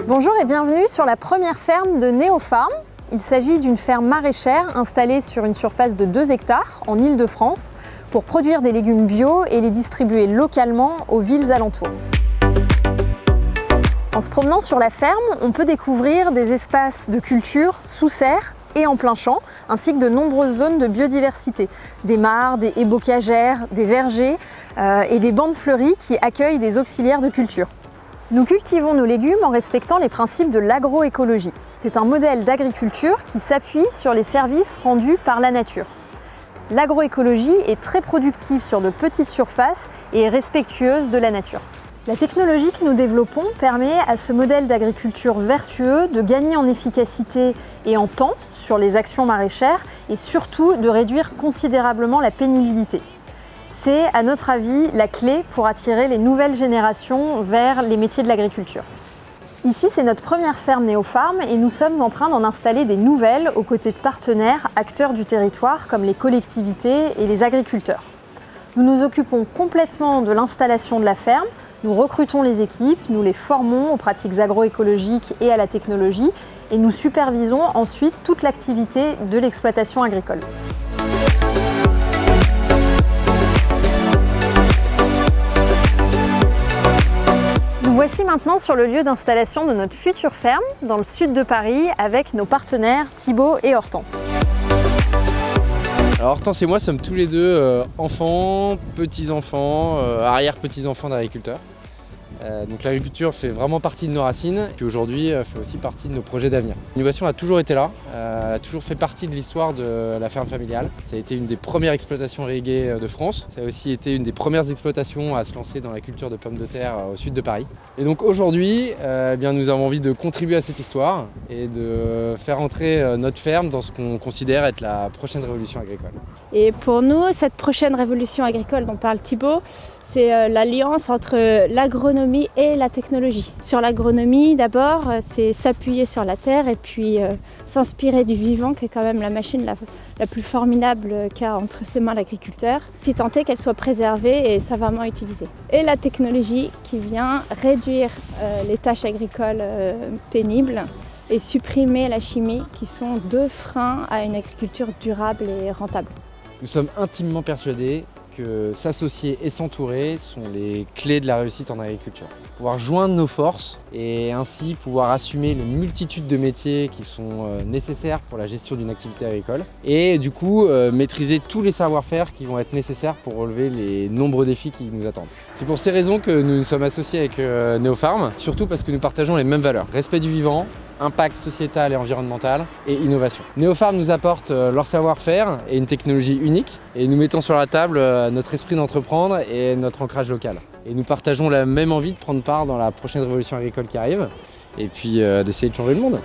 Bonjour et bienvenue sur la première ferme de Neofarm. Il s'agit d'une ferme maraîchère installée sur une surface de 2 hectares en Île-de-France pour produire des légumes bio et les distribuer localement aux villes alentours. En se promenant sur la ferme, on peut découvrir des espaces de culture sous serre et en plein champ, ainsi que de nombreuses zones de biodiversité, des mares, des haies bocagères, des vergers et des bandes fleuries qui accueillent des auxiliaires de culture. Nous cultivons nos légumes en respectant les principes de l'agroécologie. C'est un modèle d'agriculture qui s'appuie sur les services rendus par la nature. L'agroécologie est très productive sur de petites surfaces et est respectueuse de la nature. La technologie que nous développons permet à ce modèle d'agriculture vertueux de gagner en efficacité et en temps sur les actions maraîchères et surtout de réduire considérablement la pénibilité. C'est, à notre avis, la clé pour attirer les nouvelles générations vers les métiers de l'agriculture. Ici, c'est notre première ferme Neofarm et nous sommes en train d'en installer des nouvelles aux côtés de partenaires, acteurs du territoire comme les collectivités et les agriculteurs. Nous nous occupons complètement de l'installation de la ferme, nous recrutons les équipes, nous les formons aux pratiques agroécologiques et à la technologie et nous supervisons ensuite toute l'activité de l'exploitation agricole. Nous voici maintenant sur le lieu d'installation de notre future ferme, dans le sud de Paris, avec nos partenaires Thibaut et Hortense. Alors Hortense et moi sommes tous les deux enfants, petits-enfants, arrière-petits-enfants d'agriculteurs. Donc l'agriculture fait vraiment partie de nos racines, qui aujourd'hui fait aussi partie de nos projets d'avenir. L'innovation a toujours été là, elle a toujours fait partie de l'histoire de la ferme familiale. Ça a été une des premières exploitations irriguées de France. Ça a aussi été une des premières exploitations à se lancer dans la culture de pommes de terre au sud de Paris. Et donc aujourd'hui, nous avons envie de contribuer à cette histoire et de faire entrer notre ferme dans ce qu'on considère être la prochaine révolution agricole. Et pour nous, cette prochaine révolution agricole dont parle Thibaut, c'est l'alliance entre l'agronomie et la technologie. Sur l'agronomie, d'abord, c'est s'appuyer sur la terre et puis s'inspirer du vivant, qui est quand même la machine la plus formidable qu'a entre ses mains l'agriculteur, si tant est qu'elle soit préservée et savamment utilisée. Et la technologie qui vient réduire les tâches agricoles pénibles et supprimer la chimie, qui sont 2 freins à une agriculture durable et rentable. Nous sommes intimement persuadés que s'associer et s'entourer sont les clés de la réussite en agriculture. Pouvoir joindre nos forces et ainsi pouvoir assumer une multitude de métiers qui sont nécessaires pour la gestion d'une activité agricole et du coup maîtriser tous les savoir-faire qui vont être nécessaires pour relever les nombreux défis qui nous attendent. C'est pour ces raisons que nous nous sommes associés avec Neofarm, surtout parce que nous partageons les mêmes valeurs: respect du vivant, impact sociétal et environnemental et innovation. Neofarm nous apporte leur savoir-faire et une technologie unique et nous mettons sur la table notre esprit d'entreprendre et notre ancrage local. Et nous partageons la même envie de prendre part dans la prochaine révolution agricole qui arrive et puis d'essayer de changer le monde.